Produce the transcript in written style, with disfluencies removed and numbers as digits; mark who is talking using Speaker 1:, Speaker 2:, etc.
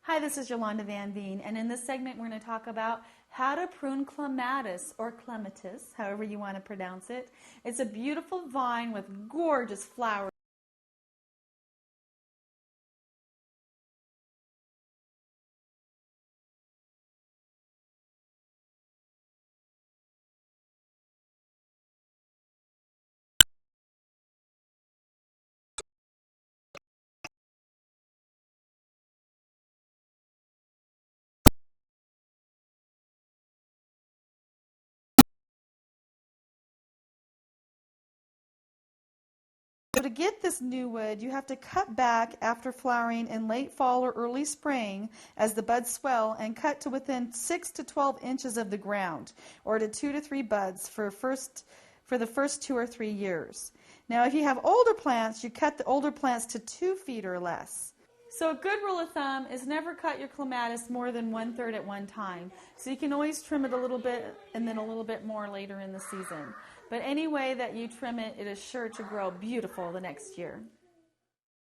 Speaker 1: Hi, this is Yolanda Van Veen, and in this segment we're going to talk about how to prune clematis, or clematis, however you want to pronounce it. It's a beautiful vine with gorgeous flowers. So to get this new wood, you have to cut back after flowering in late fall or early spring as the buds swell, and cut to within 6 to 12 inches of the ground, or to 2 to 3 buds for the first 2 or 3 years. Now if you have older plants, you cut the older plants to 2 feet or less. So a good rule of thumb is never cut your clematis more than 1/3 at one time. So you can always trim it a little bit and then a little bit more later in the season. But any way that you trim it, it is sure to grow beautiful the next year.